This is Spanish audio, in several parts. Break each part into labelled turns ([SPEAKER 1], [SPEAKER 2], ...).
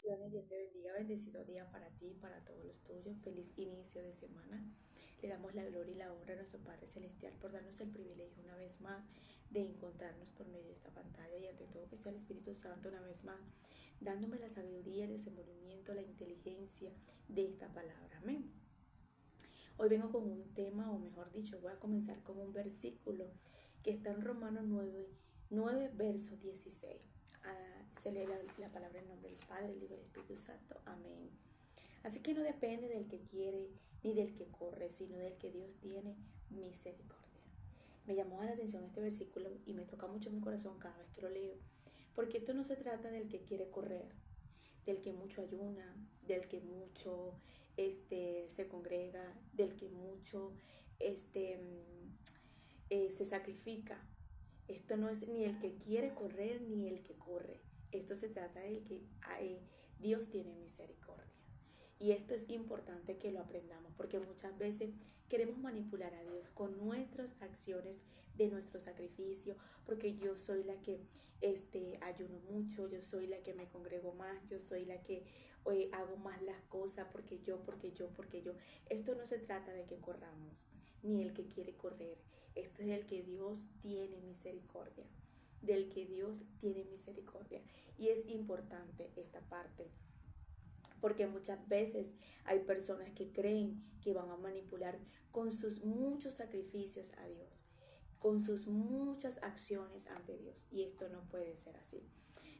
[SPEAKER 1] Bendiciones, Dios te bendiga, bendecido día para ti y para todos los tuyos. Feliz inicio de semana. Le damos la gloria y la honra a nuestro Padre Celestial por darnos el privilegio una vez más de encontrarnos por medio de esta pantalla y ante todo que sea el Espíritu Santo una vez más dándome la sabiduría, el desenvolvimiento, la inteligencia de esta palabra. Amén. Hoy vengo con un tema, o mejor dicho, voy a comenzar con un versículo que está en Romanos 9 verso 16. Se lee la palabra en nombre del Padre, el Hijo y del Espíritu Santo. Amén. Así que no depende del que quiere ni del que corre, sino del que Dios tiene misericordia. Me llamó la atención este versículo y me toca mucho mi corazón cada vez que lo leo, porque esto no se trata del que quiere correr, del que mucho ayuna, del que mucho se congrega, del que mucho se sacrifica. Esto no es ni el que quiere correr ni el que corre. Esto se trata del que Dios tiene misericordia. Y esto es importante que lo aprendamos porque muchas veces queremos manipular a Dios con nuestras acciones de nuestro sacrificio, porque yo soy la que ayuno mucho, yo soy la que me congrego más, yo soy la que hago más las cosas porque yo. Esto no se trata de que corramos, ni el que quiere correr. Esto es del que Dios tiene misericordia, del que Dios tiene misericordia. Y es importante esta parte porque muchas veces hay personas que creen que van a manipular con sus muchos sacrificios a Dios, con sus muchas acciones ante Dios. Y esto no puede ser así.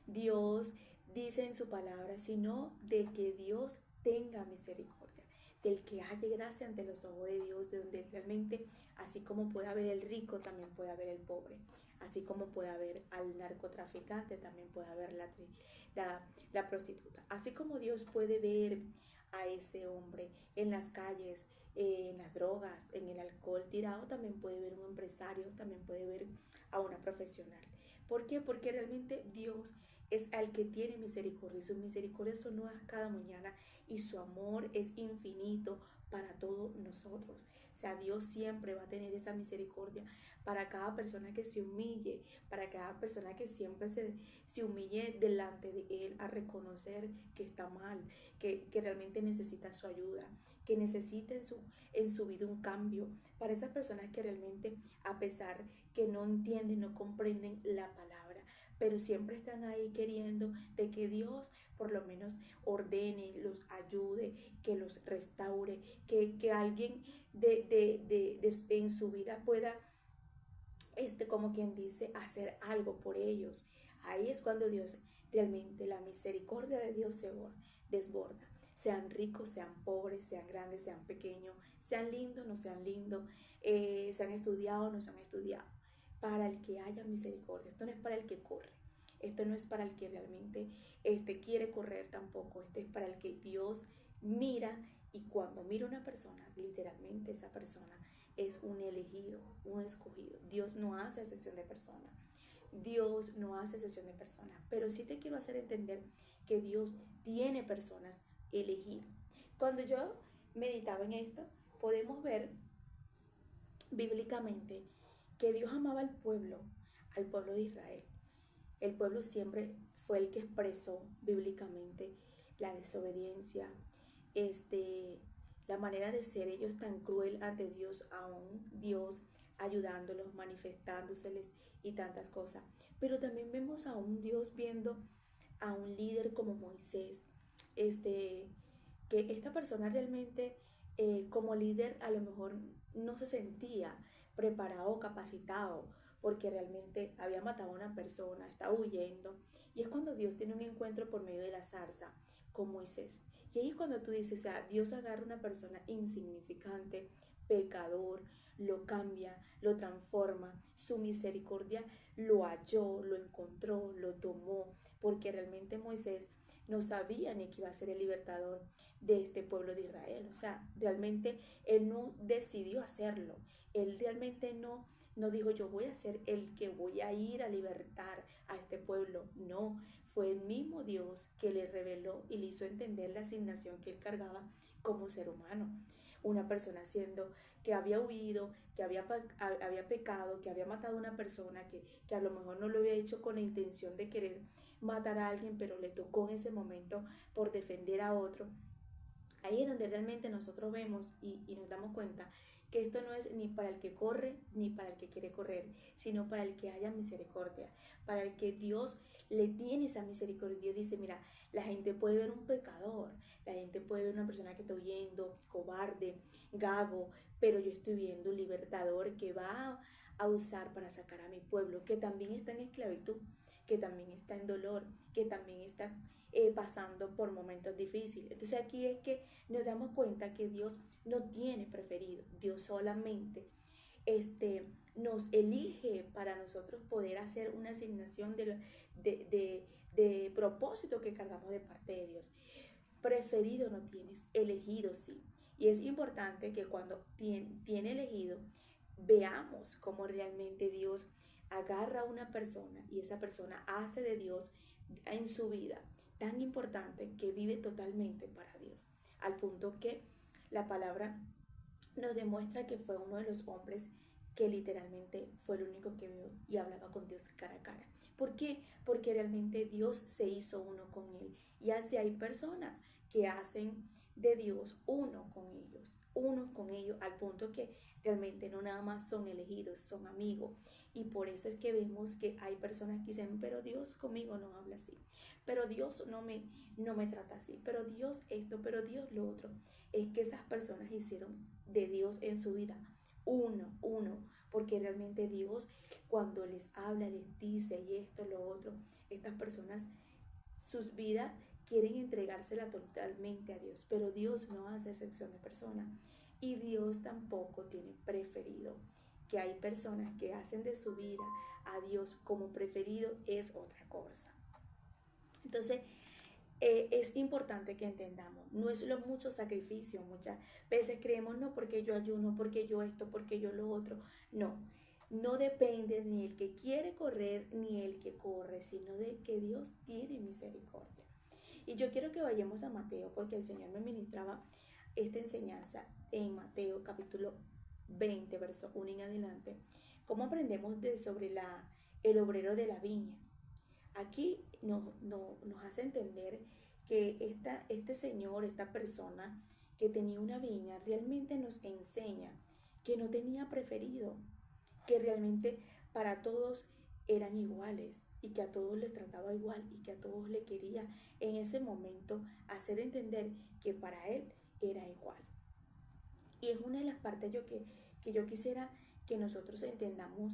[SPEAKER 1] Dios dice en su palabra, sino de que Dios tenga misericordia, del que haya gracia ante los ojos de Dios, de donde realmente, así como puede haber el rico, también puede haber el pobre, así como puede haber al narcotraficante, también puede haber la prostituta, así como Dios puede ver a ese hombre en las calles, en las drogas, en el alcohol tirado, también puede ver un empresario, también puede ver a una profesional. ¿Por qué? Porque realmente Dios es al que tiene misericordia y sus misericordias son nuevas cada mañana y su amor es infinito para todos nosotros. O sea, Dios siempre va a tener esa misericordia para cada persona que se humille, para cada persona que siempre se humille delante de Él a reconocer que está mal, que realmente necesita su ayuda, que necesita en su vida un cambio. Para esas personas que realmente, a pesar que no entienden, no comprenden la palabra, pero siempre están ahí queriendo de que Dios por lo menos ordene, los ayude, que los restaure, que alguien en su vida pueda, como quien dice, hacer algo por ellos. Ahí es cuando Dios, realmente la misericordia de Dios se desborda. Sean ricos, sean pobres, sean grandes, sean pequeños, sean lindos, no sean lindos, sean estudiados, no sean estudiados. Para el que haya misericordia. Esto no es para el que corre. Esto no es para el que realmente quiere correr tampoco. Este es para el que Dios mira, y cuando mira a una persona, literalmente esa persona es un elegido, un escogido. Dios no hace excepción de personas. Dios no hace excepción de personas. Pero sí te quiero hacer entender que Dios tiene personas elegidas. Cuando yo meditaba en esto, podemos ver bíblicamente que Dios amaba al pueblo de Israel. El pueblo siempre fue el que expresó bíblicamente la desobediencia, este, la manera de ser ellos tan cruel ante Dios, aún Dios ayudándolos, manifestándoseles y tantas cosas. Pero también vemos a un Dios viendo a un líder como Moisés, este, que esta persona realmente como líder a lo mejor no se sentía preparado, capacitado, porque realmente había matado a una persona, estaba huyendo. Y es cuando Dios tiene un encuentro por medio de la zarza con Moisés. Y ahí es cuando tú dices, o sea, Dios agarra a una persona insignificante, pecador, lo cambia, lo transforma, su misericordia lo halló, lo encontró, lo tomó, porque realmente Moisés no sabía ni que iba a ser el libertador de este pueblo de Israel. O sea, realmente él no decidió hacerlo. Él realmente no dijo yo voy a ser el que voy a ir a libertar a este pueblo. No, fue el mismo Dios que le reveló y le hizo entender la asignación que él cargaba como ser humano. una persona siendo que había huido, que había pecado, que había matado a una persona, que a lo mejor no lo había hecho con la intención de querer matar a alguien, pero le tocó en ese momento por defender a otro. Ahí es donde realmente nosotros vemos y nos damos cuenta que esto no es ni para el que corre ni para el que quiere correr, sino para el que haya misericordia, para el que Dios le tiene esa misericordia. Dios dice, mira, la gente puede ver un pecador, la gente puede ver una persona que está huyendo, cobarde, gago, pero yo estoy viendo un libertador que va a usar para sacar a mi pueblo, que también está en esclavitud, que también está en dolor, que también está pasando por momentos difíciles. Entonces aquí es que nos damos cuenta que Dios no tiene preferido, Dios solamente nos elige para nosotros poder hacer una asignación de propósito que cargamos de parte de Dios. Preferido no tienes, elegido sí. Y es importante que cuando tiene elegido, veamos cómo realmente Dios agarra a una persona y esa persona hace de Dios en su vida tan importante que vive totalmente para Dios, al punto que la palabra nos demuestra que fue uno de los hombres que literalmente fue el único que vio y hablaba con Dios cara a cara. ¿Por qué? Porque realmente Dios se hizo uno con él. Y así hay personas que hacen de Dios uno con ellos, al punto que realmente no nada más son elegidos, son amigos. Y por eso es que vemos que hay personas que dicen, pero Dios conmigo no habla así, pero Dios no me trata así, pero Dios esto, pero Dios lo otro. Es que esas personas hicieron de Dios en su vida uno, porque realmente Dios cuando les habla, les dice y esto, lo otro, estas personas, sus vidas quieren entregársela totalmente a Dios, pero Dios no hace excepción de personas y Dios tampoco tiene preferido. Que hay personas que hacen de su vida a Dios como preferido es otra cosa. Entonces, es importante que entendamos, no es lo mucho sacrificio, muchas veces creemos, no, porque yo ayuno, porque yo esto, porque yo lo otro, no, no depende ni el que quiere correr ni el que corre, sino de que Dios tiene misericordia. Y yo quiero que vayamos a Mateo, porque el Señor me ministraba esta enseñanza en Mateo capítulo 20, verso 1 en adelante, cómo aprendemos sobre el obrero de la viña. Aquí nos hace entender que este señor, esta persona que tenía una viña, realmente nos enseña que no tenía preferido, que realmente para todos eran iguales y que a todos les trataba igual y que a todos le quería en ese momento hacer entender que para él era igual. Y es una de las partes que yo quisiera que nosotros entendamos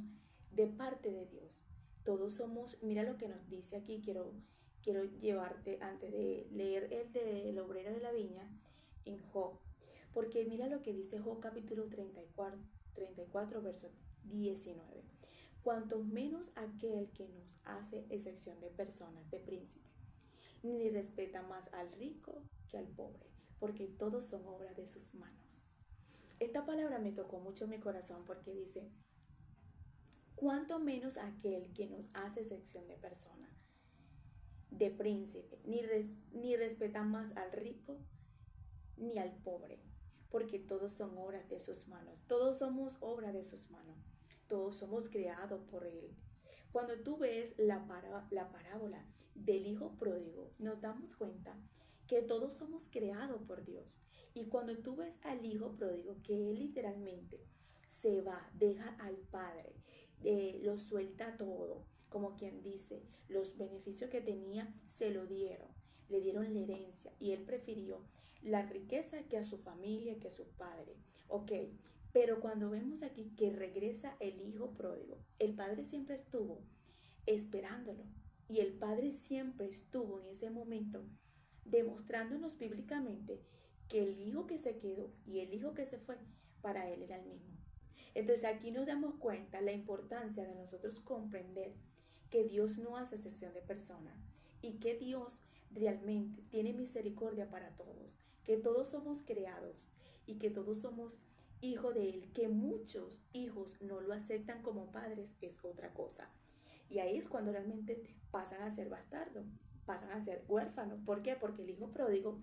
[SPEAKER 1] de parte de Dios. Todos somos, mira lo que nos dice aquí, quiero llevarte antes de leer el del obrero de la viña en Job, porque mira lo que dice Job capítulo 34 verso 19. Cuanto menos aquel que nos hace excepción de personas, de príncipes, ni respeta más al rico que al pobre, porque todos son obras de sus manos. Esta palabra me tocó mucho mi corazón porque dice, cuánto menos aquel que nos hace excepción de persona, de príncipe, ni respeta más al rico ni al pobre, porque todos son obras de sus manos, todos somos obra de sus manos, todos somos creados por él. Cuando tú ves la parábola del hijo pródigo, nos damos cuenta que todos somos creados por Dios. Y cuando tú ves al hijo pródigo, que él literalmente se va, deja al padre, lo suelta todo, como quien dice, los beneficios que tenía se lo dieron, le dieron la herencia y él prefirió la riqueza que a su familia, que a su padre. Ok, pero cuando vemos aquí que regresa el hijo pródigo, el padre siempre estuvo esperándolo y el padre siempre estuvo en ese momento demostrándonos bíblicamente que el hijo que se quedó y el hijo que se fue, para él era el mismo. Entonces aquí nos damos cuenta la importancia de nosotros comprender que Dios no hace excepción de personas y que Dios realmente tiene misericordia para todos, que todos somos creados y que todos somos hijos de Él, que muchos hijos no lo aceptan como padres es otra cosa. Y ahí es cuando realmente pasan a ser bastardos, pasan a ser huérfanos. ¿Por qué? Porque el hijo pródigo,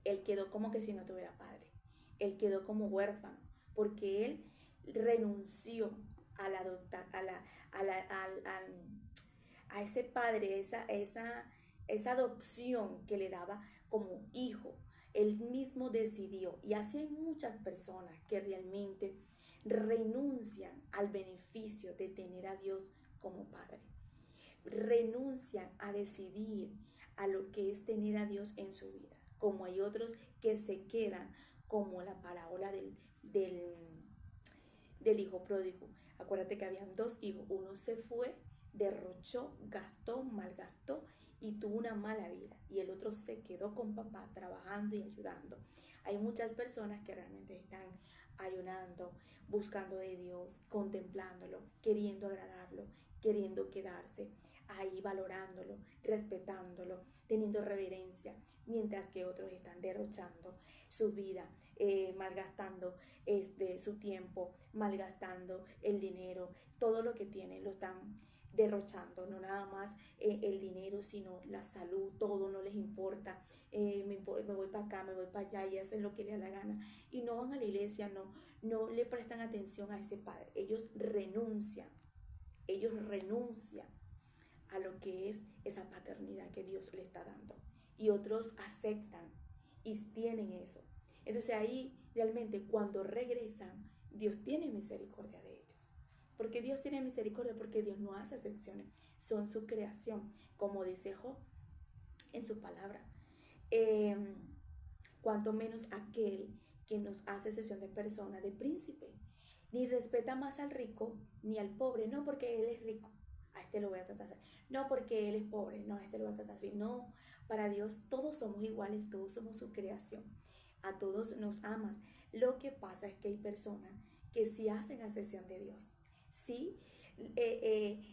[SPEAKER 1] él quedó como que si no tuviera padre. él quedó como huérfano, porque él renunció a la a, la, a ese padre, esa adopción que le daba como hijo. Él mismo decidió, y así hay muchas personas que realmente renuncian al beneficio de tener a Dios como padre, renuncian a decidir a lo que es tener a Dios en su vida, como hay otros que se quedan como la parábola del hijo pródigo. Acuérdate que habían dos hijos, uno se fue, derrochó, gastó, malgastó y tuvo una mala vida, y el otro se quedó con papá trabajando y ayudando. Hay muchas personas que realmente están ayunando, buscando de Dios, contemplándolo, queriendo agradarlo, queriendo quedarse ahí, valorándolo, respetándolo, teniendo reverencia, mientras que otros están derrochando su vida, malgastando su tiempo, malgastando el dinero, todo lo que tienen lo están derrochando, no nada más el dinero, sino la salud, todo no les importa. Me voy para acá, me voy para allá y hacen lo que les da la gana y no van a la iglesia, no le prestan atención a ese padre. Ellos renuncian a lo que es esa paternidad que Dios le está dando, y otros aceptan y tienen eso. Entonces ahí realmente cuando regresan, Dios tiene misericordia de ellos. Porque Dios tiene misericordia, porque Dios no hace excepciones, son su creación, como dice Job en su palabra. Eh, Cuanto menos aquel que nos hace excepción de persona, de príncipe. Ni respeta más al rico ni al pobre, no porque él es rico, a este lo voy a tratar así. No porque él es pobre, no, a este lo voy a tratar así. No, para Dios todos somos iguales, todos somos su creación. A todos nos amas. Lo que pasa es que hay personas que sí hacen excepción de Dios, sí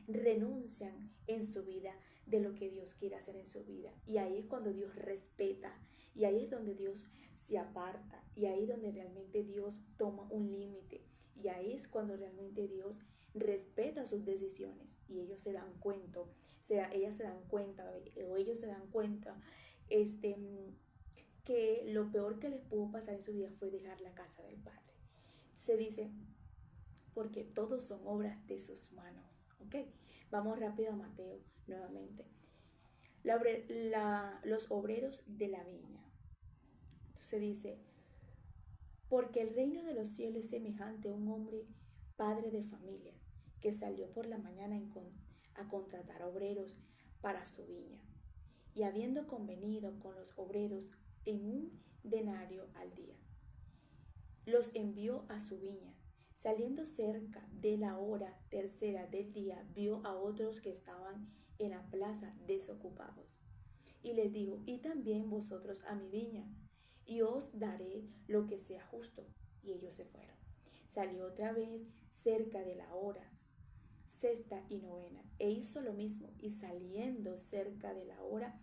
[SPEAKER 1] renuncian en su vida de lo que Dios quiere hacer en su vida. Y ahí es cuando Dios respeta, y ahí es donde Dios se aparta, y ahí es donde realmente Dios toma un límite, y ahí es cuando realmente Dios respeta sus decisiones, y ellos se dan cuenta, ellas se dan cuenta, o ellos se dan cuenta, este, que lo peor que les pudo pasar en su vida fue dejar la casa del Padre. Se dice, porque todos son obras de sus manos. ¿Ok? Vamos rápido a Mateo nuevamente. Los obreros de la viña. Entonces dice, porque el reino de los cielos es semejante a un hombre padre de familia que salió por la mañana a contratar obreros para su viña. Y habiendo convenido con los obreros en un denario al día, los envió a su viña. Saliendo cerca de la hora tercera del día, vio a otros que estaban en la plaza desocupados. Y les dijo, y también vosotros a mi viña, y os daré lo que sea justo. Y ellos se fueron. Salió otra vez cerca de la hora sexta y novena, e hizo lo mismo, y saliendo cerca de la hora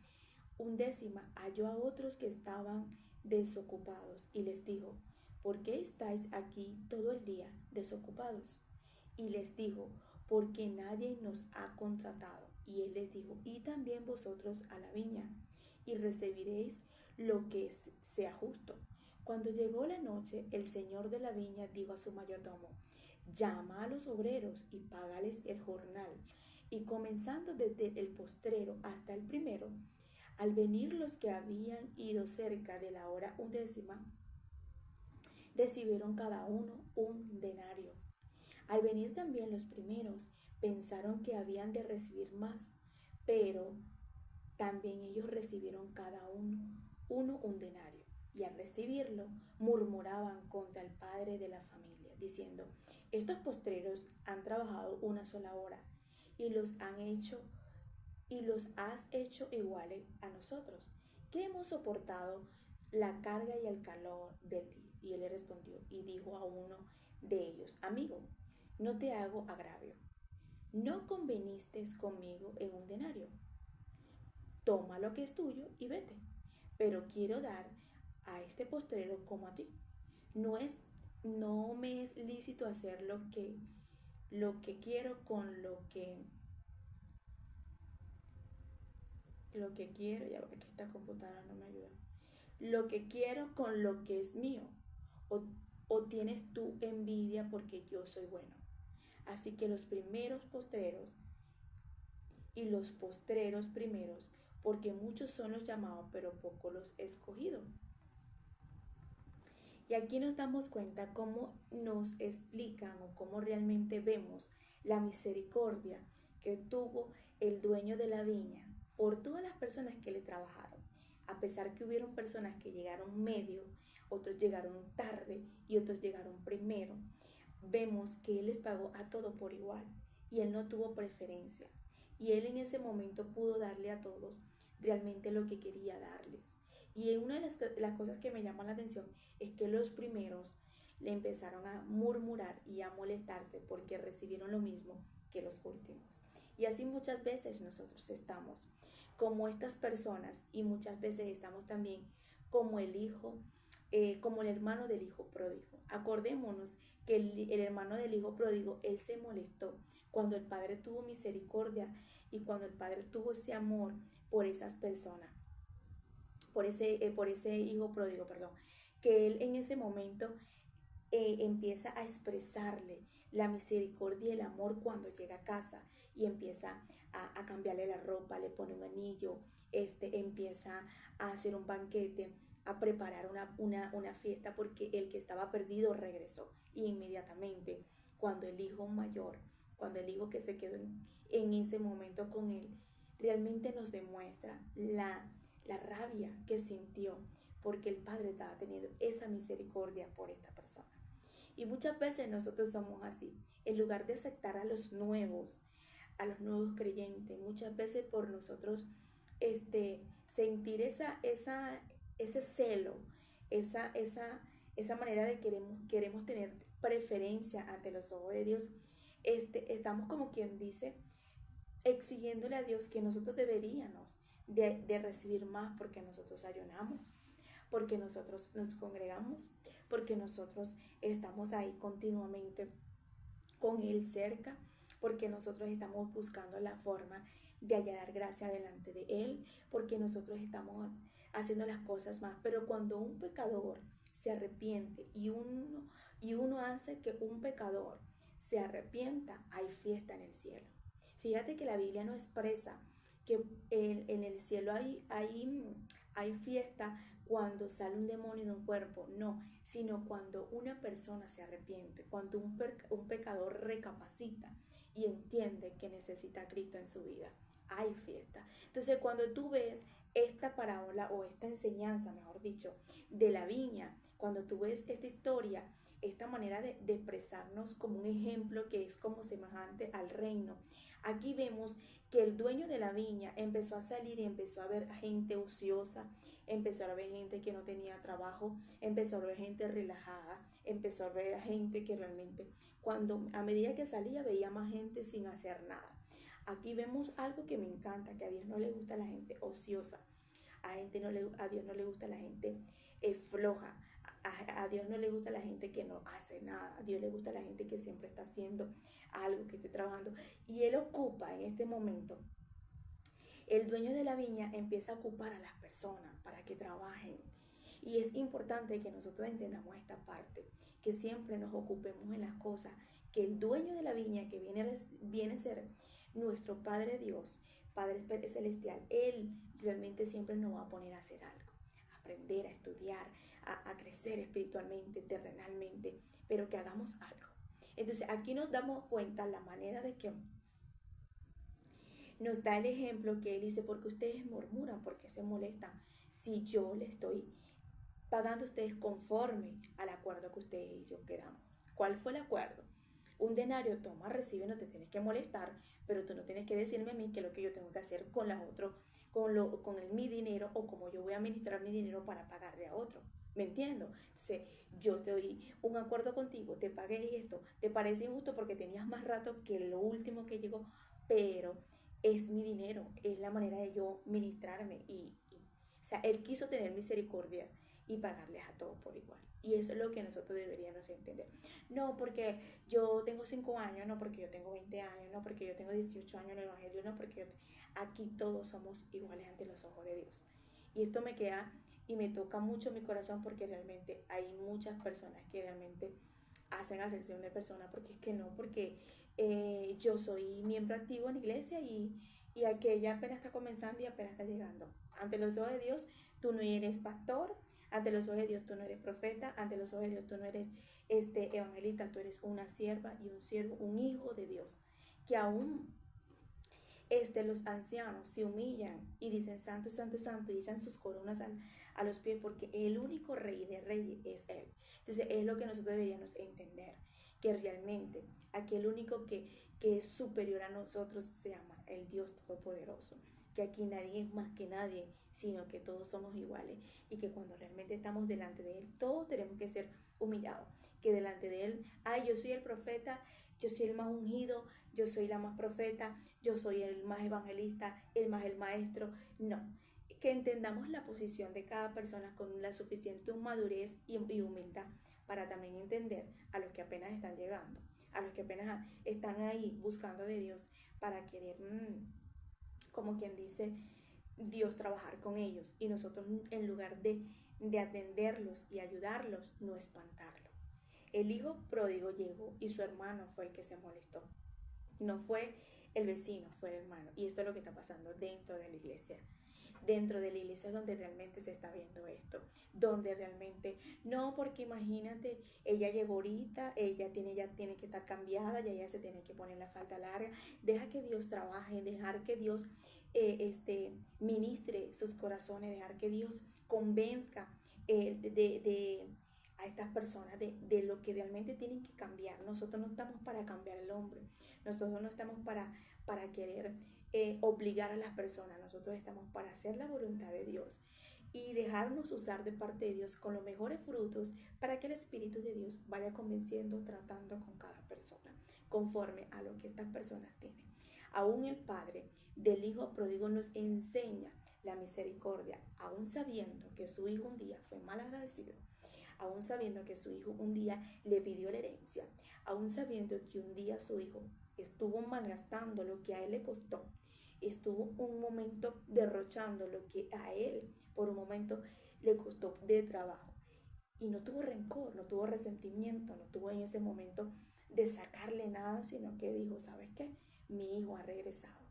[SPEAKER 1] undécima, halló a otros que estaban desocupados, y les dijo, ¿por qué estáis aquí todo el día desocupados? Y les dijo, porque nadie nos ha contratado. Y él les dijo, y también vosotros a la viña, y recibiréis lo que sea justo. Cuando llegó la noche, el señor de la viña dijo a su mayordomo, llama a los obreros y págales el jornal. Y comenzando desde el postrero hasta el primero, al venir los que habían ido cerca de la hora undécima, recibieron cada uno un denario. Al venir también los primeros, pensaron que habían de recibir más, pero también ellos recibieron cada uno un denario. Y al recibirlo, murmuraban contra el padre de la familia, diciendo, estos postreros han trabajado una sola hora y los has hecho iguales a nosotros, que hemos soportado la carga y el calor del día. Y él le respondió y dijo a uno de ellos, amigo, no te hago agravio, ¿no conveniste conmigo en un denario? Toma lo que es tuyo y vete. Pero quiero dar a este postrero como a ti. No me es lícito hacer lo que quiero con lo que quiero, ya que esta computadora no me ayuda. Lo que quiero con lo que es mío. o, o tienes tú envidia porque yo soy bueno. Así que los primeros postreros y los postreros primeros, porque muchos son los llamados, pero pocos los escogidos. Y aquí nos damos cuenta cómo nos explican o cómo realmente vemos la misericordia que tuvo el dueño de la viña por todas las personas que le trabajaron. A pesar que hubieron personas que llegaron medio, otros llegaron tarde y otros llegaron primero, vemos que Él les pagó a todo por igual y Él no tuvo preferencia. Y Él en ese momento pudo darle a todos realmente lo que quería darles. Y una de las cosas que me llama la atención es que los primeros le empezaron a murmurar y a molestarse porque recibieron lo mismo que los últimos. Y así muchas veces nosotros estamos como estas personas y muchas veces estamos también como el hijo, como el hermano del hijo pródigo. Acordémonos que el hermano del hijo pródigo, él se molestó cuando el padre tuvo misericordia y cuando el padre tuvo ese amor por esas personas, por ese hijo pródigo, perdón, que él en ese momento empieza a expresarle la misericordia y el amor cuando llega a casa y empieza a cambiarle la ropa, le pone un anillo, empieza a hacer un banquete, a preparar una fiesta porque el que estaba perdido regresó inmediatamente. Cuando el hijo mayor, cuando el hijo que se quedó en ese momento con él, realmente nos demuestra la rabia que sintió porque el Padre estaba teniendo esa misericordia por esta persona. Y muchas veces nosotros somos así. En lugar de aceptar a los nuevos creyentes, muchas veces por nosotros sentir ese celo, esa, esa, esa manera de queremos tener preferencia ante los ojos de Dios, estamos como quien dice, exigiéndole a Dios que nosotros deberíamos de recibir más porque nosotros ayunamos, porque nosotros nos congregamos, porque nosotros estamos ahí continuamente con Él cerca, porque nosotros estamos buscando la forma de hallar gracia delante de Él, porque nosotros estamos haciendo las cosas más. Pero cuando un pecador se arrepiente y uno hace que un pecador se arrepienta, hay fiesta en el cielo. Fíjate que la Biblia no expresa que en el cielo hay fiesta cuando sale un demonio de un cuerpo, no, sino cuando una persona se arrepiente, cuando un pecador recapacita y entiende que necesita a Cristo en su vida. Hay fiesta. Entonces, cuando tú ves esta parábola o esta enseñanza, mejor dicho, de la viña, cuando tú ves esta historia, esta manera de expresarnos como un ejemplo que es como semejante al reino, aquí vemos que el dueño de la viña empezó a salir y empezó a ver gente ociosa, empezó a ver gente que no tenía trabajo, empezó a ver gente relajada, empezó a ver gente que realmente, cuando a medida que salía veía más gente sin hacer nada. Aquí vemos algo que me encanta, que a Dios no le gusta la gente ociosa, a Dios no le gusta la gente floja, a Dios no le gusta la gente que no hace nada, a Dios le gusta la gente que siempre está haciendo algo, que esté trabajando. Y Él ocupa en este momento, el dueño de la viña empieza a ocupar a las personas para que trabajen. Y es importante que nosotros entendamos esta parte, que siempre nos ocupemos en las cosas, que el dueño de la viña, que viene a ser nuestro Padre Dios, Padre Celestial, Él realmente siempre nos va a poner a hacer algo, a aprender, a estudiar, a crecer espiritualmente, terrenalmente, pero que hagamos algo. Entonces aquí nos damos cuenta la manera de que nos da el ejemplo que Él dice, porque ustedes murmuran, porque se molestan, si yo le estoy pagando a ustedes conforme al acuerdo que ustedes y yo quedamos. ¿Cuál fue el acuerdo? Un denario, toma, recibe, no te tienes que molestar, pero tú no tienes que decirme a mí qué es lo que yo tengo que hacer con la otro, mi dinero o cómo yo voy a administrar mi dinero para pagarle a otro. ¿Me entiendo? Entonces, yo te doy un acuerdo contigo, te pagué esto, te parece injusto porque tenías más rato que lo último que llegó, pero es mi dinero, es la manera de yo ministrarme o sea, Él quiso tener misericordia y pagarles a todos por igual. Y eso es lo que nosotros deberíamos entender. No porque yo tengo 5 años, no porque yo tengo 20 años, no porque yo tengo 18 años en el Evangelio, no porque aquí todos somos iguales ante los ojos de Dios. Y esto me queda y me toca mucho mi corazón porque realmente hay muchas personas que realmente hacen acepción de persona, porque es que no, porque yo soy miembro activo en la iglesia y aquella apenas está comenzando y apenas está llegando. Ante los ojos de Dios, tú no eres pastor, ante los ojos de Dios tú no eres profeta, ante los ojos de Dios tú no eres evangelista, tú eres una sierva y un siervo, un hijo de Dios, que aún los ancianos se humillan y dicen santo, santo, santo y echan sus coronas a los pies porque el único rey de reyes es Él. Entonces es lo que nosotros deberíamos entender, que realmente aquel único que es superior a nosotros se llama el Dios Todopoderoso, que aquí nadie es más que nadie, sino que todos somos iguales y que cuando realmente estamos delante de Él, todos tenemos que ser humillados, que delante de Él, ay, yo soy el profeta, yo soy el más ungido, yo soy la más profeta, yo soy el más evangelista, el maestro. No, que entendamos la posición de cada persona con la suficiente madurez y humildad para también entender a los que apenas están llegando, a los que apenas están ahí buscando de Dios para querer, como quien dice, Dios trabajar con ellos y nosotros en lugar de atenderlos y ayudarlos, no espantarlos. El hijo pródigo llegó y su hermano fue el que se molestó. No fue el vecino, fue el hermano. Y esto es lo que está pasando dentro de la iglesia. Dentro de la iglesia es donde realmente se está viendo esto. Donde realmente, no, porque imagínate, ella llegó ahorita, ya tiene que estar cambiada, ya ella se tiene que poner la falda larga. Deja que Dios trabaje, dejar que Dios ministre sus corazones, dejar que Dios convenzca a estas personas de lo que realmente tienen que cambiar. Nosotros no estamos para cambiar el hombre, nosotros no estamos para querer obligar a las personas, nosotros estamos para hacer la voluntad de Dios y dejarnos usar de parte de Dios con los mejores frutos para que el Espíritu de Dios vaya convenciendo, tratando con cada persona, conforme a lo que estas personas tienen. Aún el Padre del Hijo pródigo nos enseña la misericordia, aún sabiendo que su hijo un día fue mal agradecido, aún sabiendo que su hijo un día le pidió la herencia, aún sabiendo que un día su hijo estuvo malgastando lo que a él le costó, estuvo un momento derrochando lo que a él por un momento le costó de trabajo. Y no tuvo rencor, no tuvo resentimiento, no tuvo en ese momento de sacarle nada, sino que dijo, ¿sabes qué? Mi hijo ha regresado.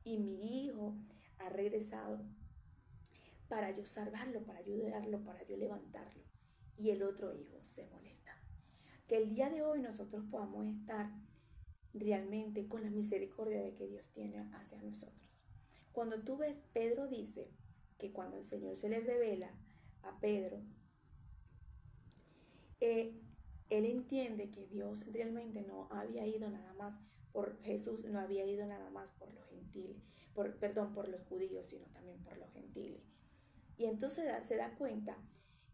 [SPEAKER 1] Y mi hijo ha regresado para yo salvarlo, para ayudarlo, para yo levantarlo. Y el otro hijo se molesta. Que el día de hoy nosotros podamos estar realmente con la misericordia de que Dios tiene hacia nosotros. Cuando tú ves, Pedro dice que cuando el Señor se le revela a Pedro, él entiende que Dios realmente no había ido nada más por Jesús, no había ido nada más por los gentiles, por los judíos, sino también por los gentiles. Y entonces se da cuenta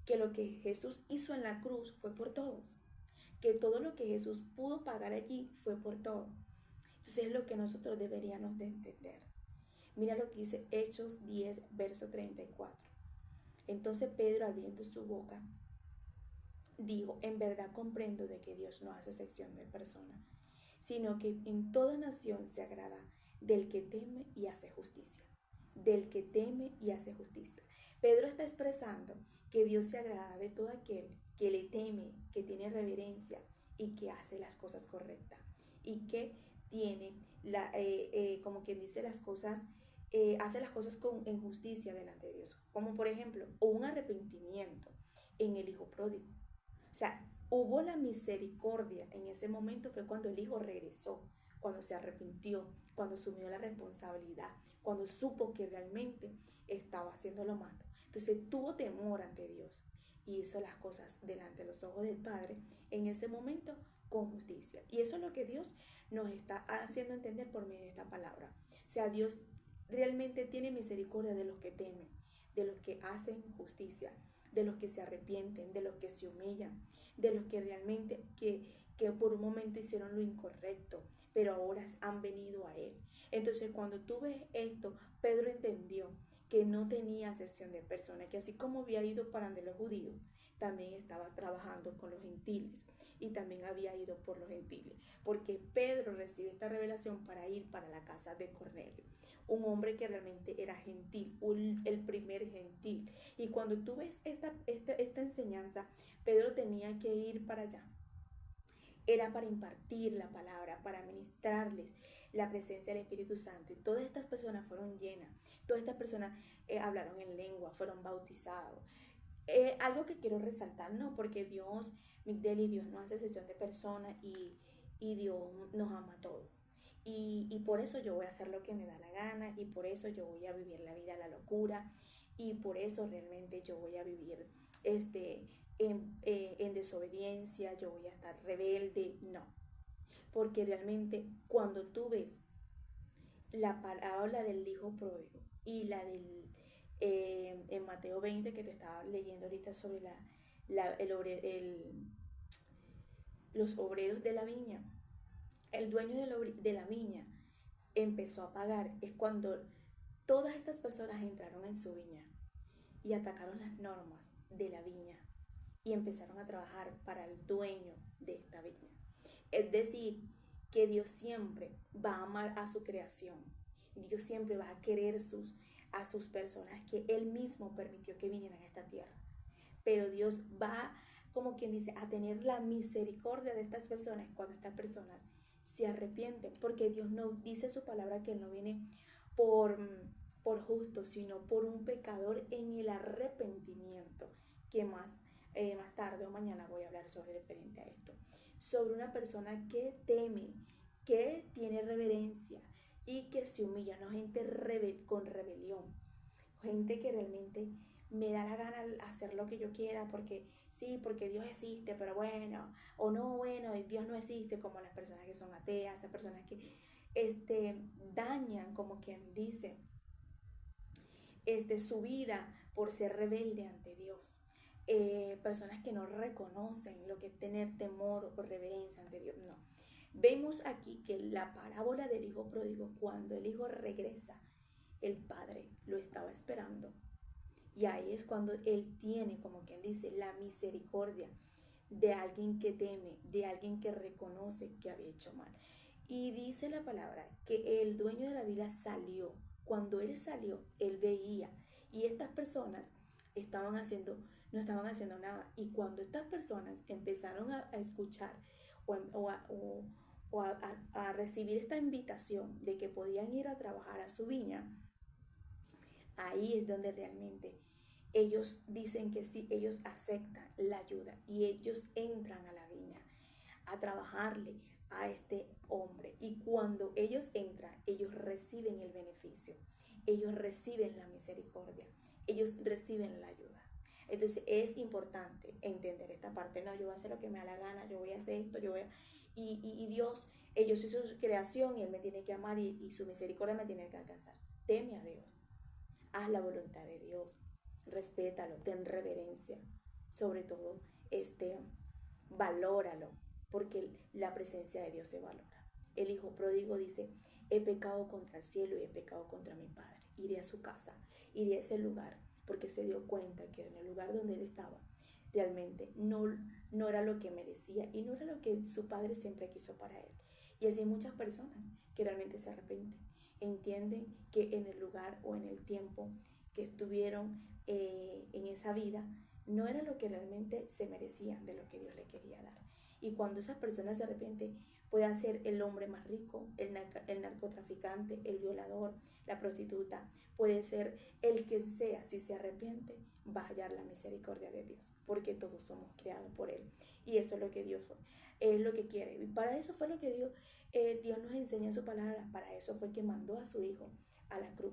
[SPEAKER 1] que lo que Jesús hizo en la cruz fue por todos, que todo lo que Jesús pudo pagar allí fue por todo. Entonces es lo que nosotros deberíamos de entender. Mira lo que dice Hechos 10, verso 34. Entonces Pedro, abriendo su boca, dijo, en verdad comprendo de que Dios no hace excepción de personas, sino que en toda nación se agrada del que teme y hace justicia. Del que teme y hace justicia. Pedro está expresando que Dios se agrada de todo aquel que le teme, que tiene reverencia y que hace las cosas correctas y que tiene, como quien dice las cosas, hace las cosas en justicia delante de Dios. Como por ejemplo, un arrepentimiento en el hijo pródigo. O sea, hubo la misericordia en ese momento, fue cuando el hijo regresó, cuando se arrepintió, cuando asumió la responsabilidad, cuando supo que realmente estaba haciendo lo malo. Entonces tuvo temor ante Dios y hizo las cosas delante de los ojos del Padre en ese momento con justicia. Y eso es lo que Dios nos está haciendo entender por medio de esta palabra. O sea, Dios realmente tiene misericordia de los que temen, de los que hacen justicia, de los que se arrepienten, de los que se humillan, de los que realmente que por un momento hicieron lo incorrecto, pero ahora han venido a Él. Entonces cuando tú ves esto, Pedro entendió que no tenía acepción de personas, que así como había ido para los judíos, también estaba trabajando con los gentiles y también había ido por los gentiles, porque Pedro recibe esta revelación para ir para la casa de Cornelio, un hombre que realmente era gentil, el primer gentil. Y cuando tú ves esta enseñanza, Pedro tenía que ir para allá. Era para impartir la palabra, para ministrarles la presencia del Espíritu Santo. Y todas estas personas fueron llenas, todas estas personas hablaron en lengua, fueron bautizados. Algo que quiero resaltar, no, porque Dios, Migdeli, Dios no hace excepción de personas y Dios nos ama a todos. Y por eso yo voy a hacer lo que me da la gana y por eso yo voy a vivir la vida, la locura y por eso realmente yo voy a vivir en desobediencia, yo voy a estar rebelde, no. Porque realmente cuando tú ves la parábola del hijo pródigo y la del en Mateo 20 que te estaba leyendo ahorita sobre los obreros de la viña, el dueño de la viña empezó a pagar, es cuando todas estas personas entraron en su viña y atacaron las normas de la viña y empezaron a trabajar para el dueño de esta viña. Es decir, que Dios siempre va a amar a su creación. Dios siempre va a querer a sus personas que Él mismo permitió que vinieran a esta tierra. Pero Dios va, como quien dice, a tener la misericordia de estas personas cuando estas personas se arrepienten. Porque Dios no dice su palabra que Él no viene por, por justo, sino por un pecador en el arrepentimiento, que más tarde o mañana voy a hablar sobre referente a esto, sobre una persona que teme, que tiene reverencia y que se humilla, no gente con rebelión, gente que realmente me da la gana hacer lo que yo quiera porque sí, porque Dios existe, pero bueno, o no, bueno, Dios no existe, como las personas que son ateas, esas personas que dañan, como quien dice, su vida por ser rebelde ante Dios. Personas que no reconocen lo que es tener temor o reverencia ante Dios. No. Vemos aquí que la parábola del hijo pródigo, cuando el hijo regresa, el padre lo estaba esperando. Y ahí es cuando él tiene, como quien dice, la misericordia de alguien que teme, de alguien que reconoce que había hecho mal. Y dice la palabra que el dueño de la vila salió. Cuando él salió, él veía. Y estas personas no estaban haciendo nada. Y cuando estas personas empezaron a escuchar o a recibir esta invitación de que podían ir a trabajar a su viña, ahí es donde realmente ellos dicen que sí, ellos aceptan la ayuda y ellos entran a la viña a trabajarle a este hombre. Y cuando ellos entran, ellos reciben el beneficio, ellos reciben la misericordia, ellos reciben la ayuda. Entonces es importante entender esta parte. No, yo voy a hacer lo que me da la gana, yo voy a hacer esto, y Dios, ellos hizo su creación y Él me tiene que amar y su misericordia me tiene que alcanzar. Teme a Dios, haz la voluntad de Dios, respétalo, ten reverencia, sobre todo, valóralo, porque la presencia de Dios se valora. El hijo pródigo dice, he pecado contra el cielo y he pecado contra mi padre. Iré a su casa, iré a ese lugar, porque se dio cuenta que en el lugar donde él estaba, realmente no era lo que merecía y no era lo que su padre siempre quiso para él. Y así hay muchas personas que realmente se arrepienten, entienden que en el lugar o en el tiempo que estuvieron en esa vida, no era lo que realmente se merecían de lo que Dios le quería dar. Y cuando esas personas se arrepienten, puede ser el hombre más rico, el narcotraficante, el violador, la prostituta, puede ser el que sea, si se arrepiente, va a hallar la misericordia de Dios, porque todos somos creados por Él. Y eso es lo que Dios es lo que quiere. Y para eso fue lo que Dios nos enseña en su palabra. Para eso fue que mandó a su Hijo a la cruz.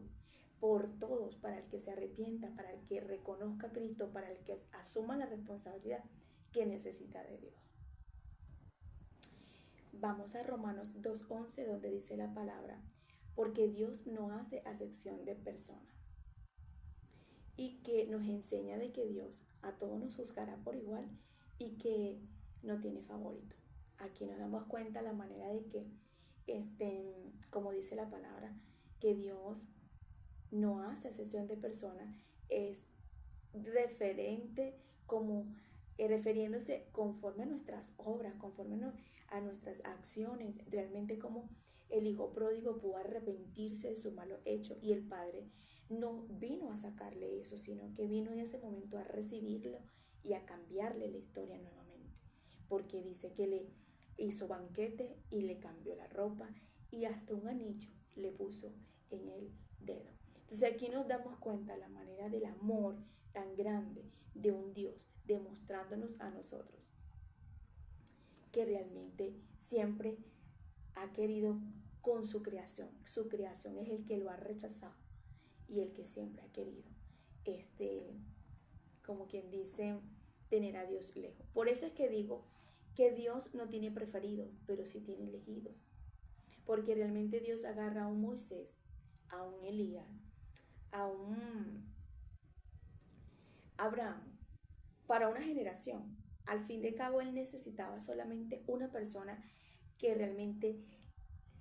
[SPEAKER 1] Por todos, para el que se arrepienta, para el que reconozca a Cristo, para el que asuma la responsabilidad que necesita de Dios. Vamos a Romanos 2:11, donde dice la palabra, porque Dios no hace acepción de persona, y que nos enseña de que Dios a todos nos juzgará por igual y que no tiene favorito. Aquí nos damos cuenta la manera de que, como dice la palabra, que Dios no hace acepción de persona, es referente como refiriéndose conforme a nuestras obras, conforme a nuestras acciones, realmente como el hijo pródigo pudo arrepentirse de su malo hecho y el padre no vino a sacarle eso, sino que vino en ese momento a recibirlo y a cambiarle la historia nuevamente. Porque dice que le hizo banquete y le cambió la ropa y hasta un anillo le puso en el dedo. Entonces aquí nos damos cuenta la manera del amor tan grande de un Dios, demostrándonos a nosotros que realmente siempre ha querido con su creación. Su creación es el que lo ha rechazado y el que siempre ha querido, como quien dice, tener a Dios lejos. Por eso es que digo que Dios no tiene preferidos, pero sí tiene elegidos. Porque realmente Dios agarra a un Moisés, a un Elías, a un Abraham, para una generación. Al fin de cabo, él necesitaba solamente una persona que realmente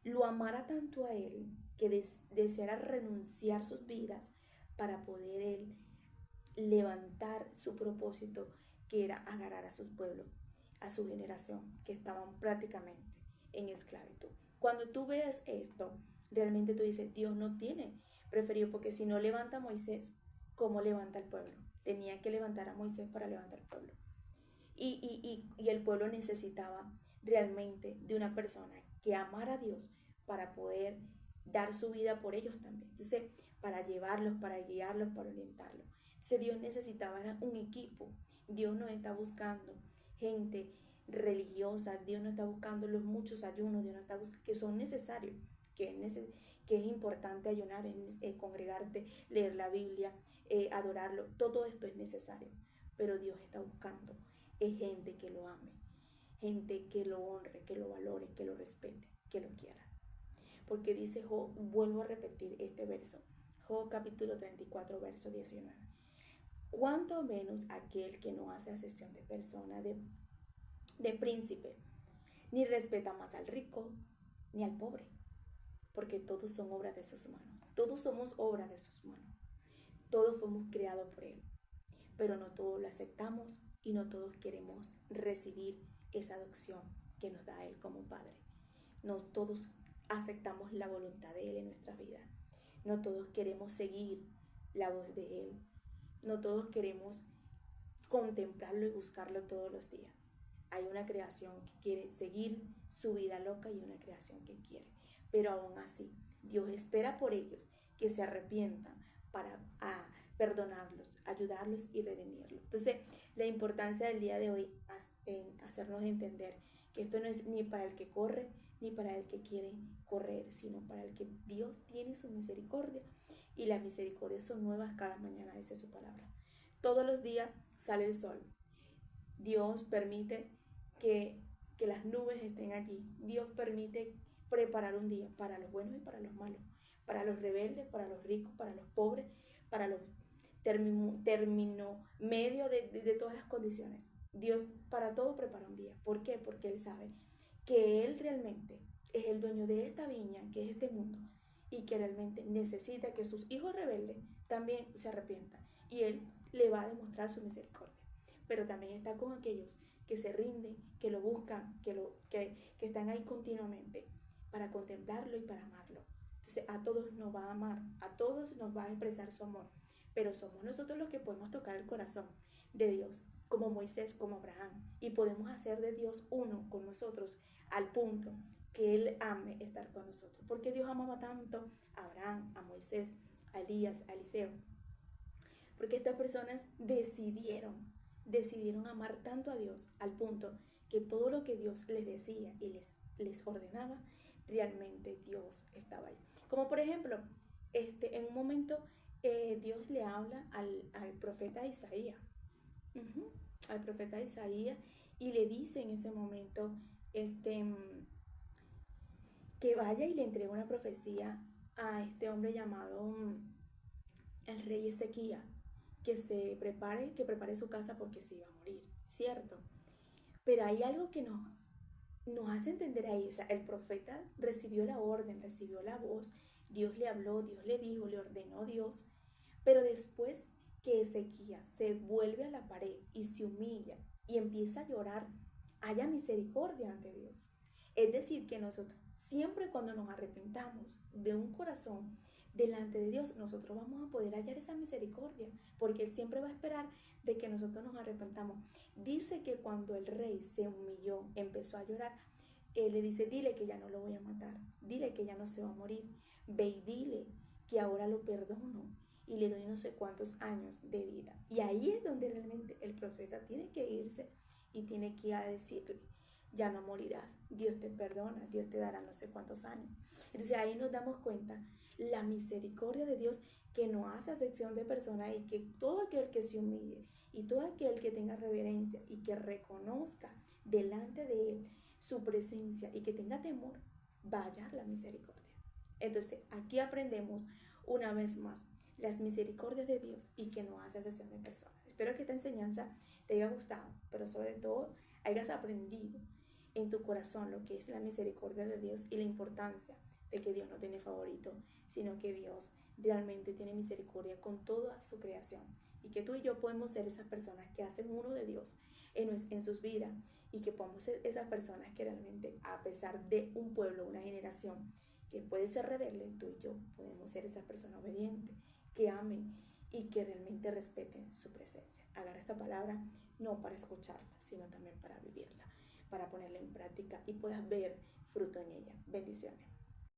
[SPEAKER 1] lo amara tanto a él, que deseara renunciar sus vidas para poder él levantar su propósito, que era agarrar a su pueblo, a su generación, que estaban prácticamente en esclavitud. Cuando tú ves esto, realmente tú dices, Dios no tiene preferido, porque si no levanta a Moisés, ¿cómo levanta al pueblo? Tenía que levantar a Moisés para levantar al pueblo. Y el pueblo necesitaba realmente de una persona que amara a Dios para poder dar su vida por ellos también. Entonces, para llevarlos, para guiarlos, para orientarlos. Entonces, Dios necesitaba un equipo. Dios no está buscando gente religiosa, Dios no está buscando los muchos ayunos, Dios no está buscando, que son necesarios, que es importante ayunar, congregarte, leer la Biblia, adorarlo, todo esto es necesario, pero Dios está buscando es gente que lo ame, gente que lo honre, que lo valore, que lo respete, que lo quiera. Porque dice Job, vuelvo a repetir este verso, Job capítulo 34, verso 19. Cuanto menos aquel que no hace acepción de persona, de príncipe, ni respeta más al rico, ni al pobre, porque todos son obras de sus manos. Todos somos obras de sus manos. Todos fuimos creados por Él, pero no todos lo aceptamos y no todos queremos recibir esa adopción que nos da Él como Padre. No todos aceptamos la voluntad de Él en nuestra vida. No todos queremos seguir la voz de Él. No todos queremos contemplarlo y buscarlo todos los días. Hay una creación que quiere seguir su vida loca y una creación que quiere. Pero aún así, Dios espera por ellos que se arrepientan para perdonarlos, ayudarlos y redimirlos. Entonces, la importancia del día de hoy en hacernos entender que esto no es ni para el que corre ni para el que quiere correr, sino para el que Dios tiene su misericordia. Y las misericordias son nuevas cada mañana, dice su palabra. Todos los días sale el sol. Dios permite que las nubes estén allí. Dios permite preparar un día para los buenos y para los malos, para los rebeldes, para los ricos, para los pobres, para los término medio de todas las condiciones. Dios para todo prepara un día. ¿Por qué? Porque Él sabe que Él realmente es el dueño de esta viña, que es este mundo, y que realmente necesita que sus hijos rebeldes también se arrepientan. Y Él le va a demostrar su misericordia. Pero también está con aquellos que se rinden, que lo buscan, que están ahí continuamente para contemplarlo y para amarlo. Entonces a todos nos va a amar, a todos nos va a expresar su amor, pero somos nosotros los que podemos tocar el corazón de Dios, como Moisés, como Abraham, y podemos hacer de Dios uno con nosotros al punto que Él ame estar con nosotros, porque Dios amaba tanto a Abraham, a Moisés, a Elías, a Eliseo, porque estas personas decidieron amar tanto a Dios al punto que todo lo que Dios les decía y les ordenaba, realmente Dios estaba ahí. Como por ejemplo, en un momento Dios le habla al profeta Isaías, al profeta Isaías, y le dice en ese momento que vaya y le entregue una profecía a este hombre llamado el rey Ezequías, que prepare su casa porque se iba a morir, ¿cierto? Pero hay algo que nos hace entender ahí, o sea, el profeta recibió la orden, recibió la voz, Dios le habló, Dios le dijo, le ordenó Dios, pero después que Ezequías se vuelve a la pared y se humilla y empieza a llorar, haya misericordia ante Dios. Es decir, que nosotros siempre cuando nos arrepentamos de un corazón delante de Dios, nosotros vamos a poder hallar esa misericordia, porque Él siempre va a esperar de que nosotros nos arrepentamos. Dice que cuando el rey se humilló, empezó a llorar, Él le dice, dile que ya no lo voy a matar, dile que ya no se va a morir, ve y dile que ahora lo perdono y le doy no sé cuántos años de vida. Y ahí es donde realmente el profeta tiene que irse y tiene que ir a decirle, ya no morirás, Dios te perdona, Dios te dará no sé cuántos años. Entonces ahí nos damos cuenta la misericordia de Dios, que no hace acepción de personas, y que todo aquel que se humille y todo aquel que tenga reverencia y que reconozca delante de Él su presencia y que tenga temor, va a hallar la misericordia. Entonces aquí aprendemos una vez más las misericordias de Dios y que no hace acepción de personas. Espero que esta enseñanza te haya gustado, pero sobre todo hayas aprendido en tu corazón lo que es la misericordia de Dios y la importancia de que Dios no tiene favorito, sino que Dios realmente tiene misericordia con toda su creación, y que tú y yo podemos ser esas personas que hacen uno de Dios en sus vidas, y que podemos ser esas personas que realmente, a pesar de un pueblo, una generación que puede ser rebelde, tú y yo podemos ser esa persona obediente, que amen y que realmente respeten su presencia. Agarra esta palabra no para escucharla, sino también para vivirla, para ponerla en práctica y puedas ver fruto en ella. Bendiciones.